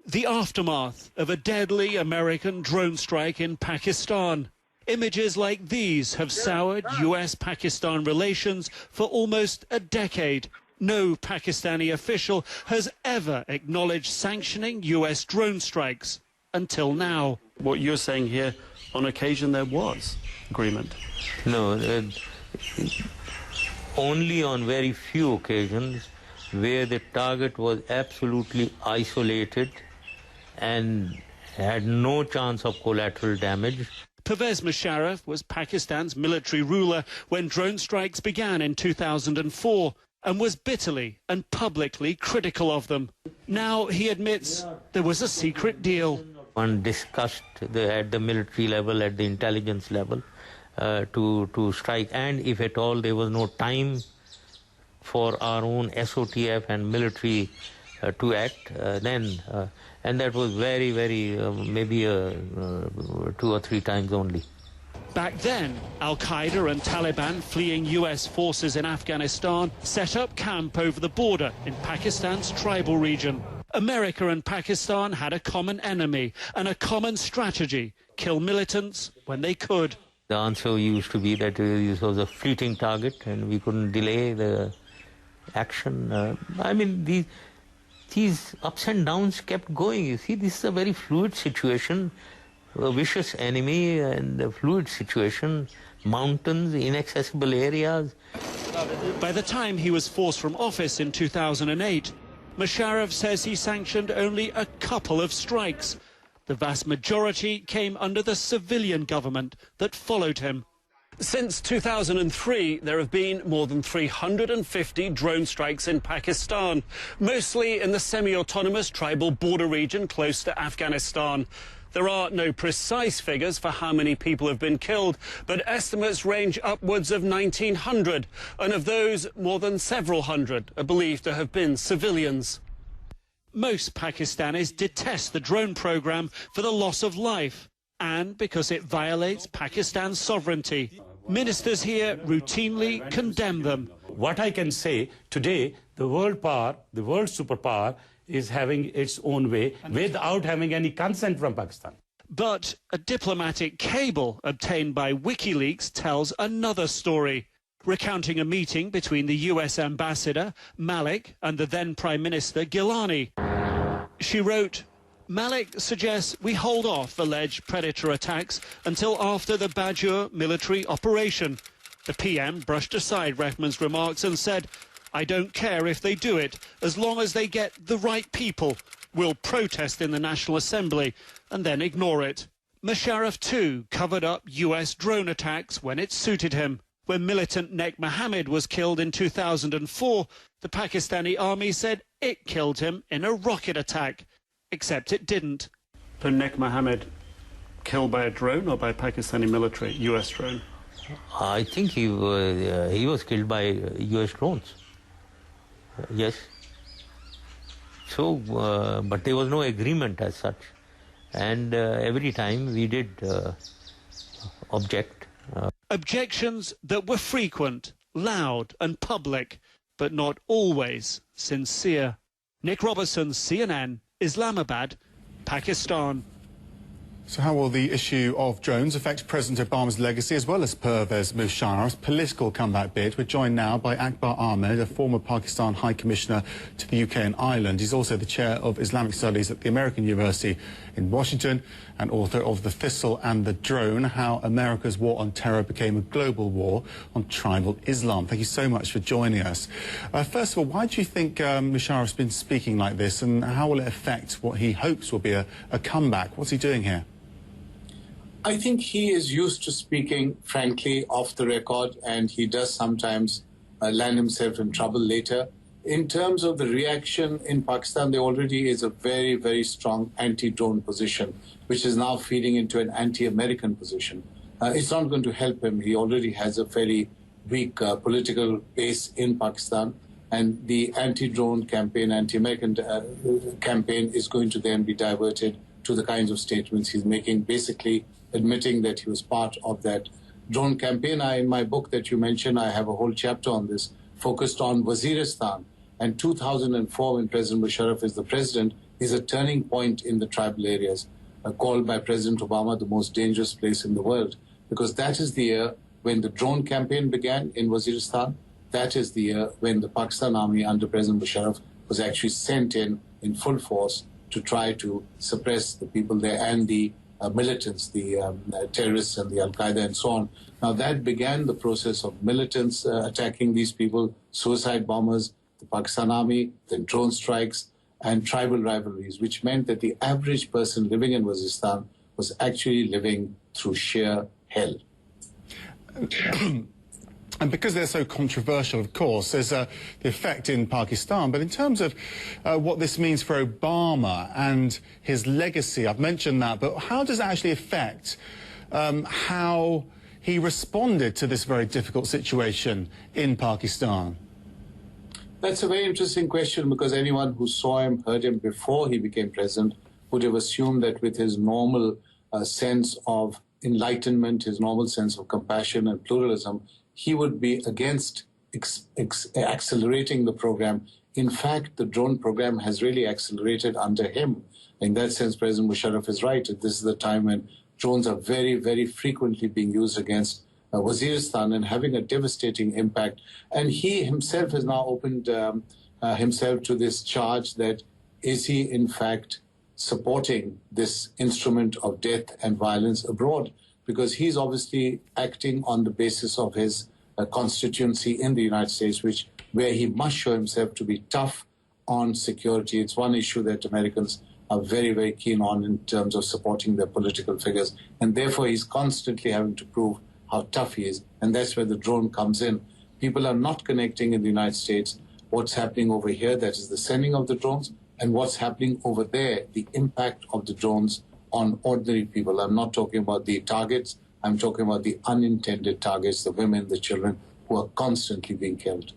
The aftermath of a deadly American drone strike in Pakistan. Images like these have soured US-Pakistan relations for almost a decade. No Pakistani official has ever acknowledged sanctioning US drone strikes until now. What you're saying here, on occasion there was agreement? No, only on very few occasions where the target was absolutely isolated and had no chance of collateral damage. Pervez Musharraf was Pakistan's military ruler when drone strikes began in 2004 and was bitterly and publicly critical of them. Now he admits there was a secret deal. One discussed at the military level, at the intelligence level, to strike, and if at all there was no time for our own SOTF and military to act, and that was very, maybe 2 or 3 times only. Back then, Al-Qaeda and Taliban fleeing US forces in Afghanistan set up camp over the border in Pakistan's tribal region. America and Pakistan had a common enemy and a common strategy: kill militants when they could. The answer used to be that this was a fleeting target and we couldn't delay the action. I mean, these ups and downs kept going. You see, this is a very fluid situation, a vicious enemy and a fluid situation, mountains, inaccessible areas. By the time he was forced from office in 2008, Musharraf says he sanctioned only a couple of strikes. The vast majority came under the civilian government that followed him. Since 2003, there have been more than 350 drone strikes in Pakistan, mostly in the semi-autonomous tribal border region close to Afghanistan. There are no precise figures for how many people have been killed, but estimates range upwards of 1,900, and of those, more than several hundred are believed to have been civilians. Most Pakistanis detest the drone program for the loss of life and because it violates Pakistan's sovereignty. Ministers here routinely condemn them. What I can say today, the world power, the world superpower, is having its own way without having any consent from Pakistan. But a diplomatic cable obtained by WikiLeaks tells another story, recounting a meeting between the US ambassador, Malik, and the then Prime Minister, Gilani. She wrote, Malik suggests we hold off alleged predator attacks until after the Bajur military operation. The PM brushed aside Rahman's remarks and said, I don't care if they do it, as long as they get the right people. We'll protest in the National Assembly and then ignore it. Musharraf too covered up US drone attacks when it suited him. When militant Nek Mohammed was killed in 2004, the Pakistani army said it killed him in a rocket attack, except it didn't. So Nek Mohammed killed by a drone or by Pakistani military, US drone? I think he was killed by US drones. Yes. So, but there was no agreement as such. And every time we did object. Objections that were frequent, loud and public, but not always sincere. Nick Robertson, CNN, Islamabad, Pakistan. So how will the issue of drones affect President Obama's legacy as well as Pervez Musharraf's political comeback bid? We're joined now by Akbar Ahmed, a former Pakistan High Commissioner to the UK and Ireland. He's also the chair of Islamic Studies at the American University in Washington and author of The Thistle and the Drone, How America's War on Terror Became a Global War on Tribal Islam. Thank you so much for joining us. First of all, why do you think Musharraf's been speaking like this, and how will it affect what he hopes will be a comeback? What's he doing here? I think he is used to speaking, frankly, off the record, and he does sometimes land himself in trouble later. In terms of the reaction in Pakistan, there already is a very, very strong anti-drone position, which is now feeding into an anti-American position. It's not going to help him. He already has a very weak political base in Pakistan, and the anti-drone campaign, anti-American campaign is going to then be diverted to the kinds of statements he's making, basically admitting that he was part of that drone campaign. In my book that you mentioned, I have a whole chapter on this, focused on Waziristan. And 2004, when President Musharraf is the president, is a turning point in the tribal areas, called by President Obama the most dangerous place in the world, because that is the year when the drone campaign began in Waziristan. That is the year when the Pakistan Army under President Musharraf was actually sent in full force to try to suppress the people there and the militants, the terrorists and the Al-Qaeda and so on. Now that began the process of militants attacking these people, suicide bombers, the Pakistan Army, then drone strikes and tribal rivalries, which meant that the average person living in Waziristan was actually living through sheer hell. And because they're so controversial, of course, there's the effect in Pakistan. But in terms of what this means for Obama and his legacy, I've mentioned that, but how does it actually affect how he responded to this very difficult situation in Pakistan? That's a very interesting question, because anyone who saw him, heard him before he became president would have assumed that with his normal sense of enlightenment, his normal sense of compassion and pluralism, he would be against accelerating the program. In fact, the drone program has really accelerated under him. In that sense, President Musharraf is right. This is the time when drones are very, very frequently being used against Waziristan and having a devastating impact. And he himself has now opened himself to this charge that is he, in fact, supporting this instrument of death and violence abroad, because he's obviously acting on the basis of his constituency in the United States, where he must show himself to be tough on security. It's one issue that Americans are very, very keen on in terms of supporting their political figures. And therefore, he's constantly having to prove how tough he is. And that's where the drone comes in. People are not connecting in the United States what's happening over here, that is the sending of the drones, and what's happening over there, the impact of the drones on ordinary people. I'm not talking about the targets, I'm talking about the unintended targets, the women, the children, who are constantly being killed.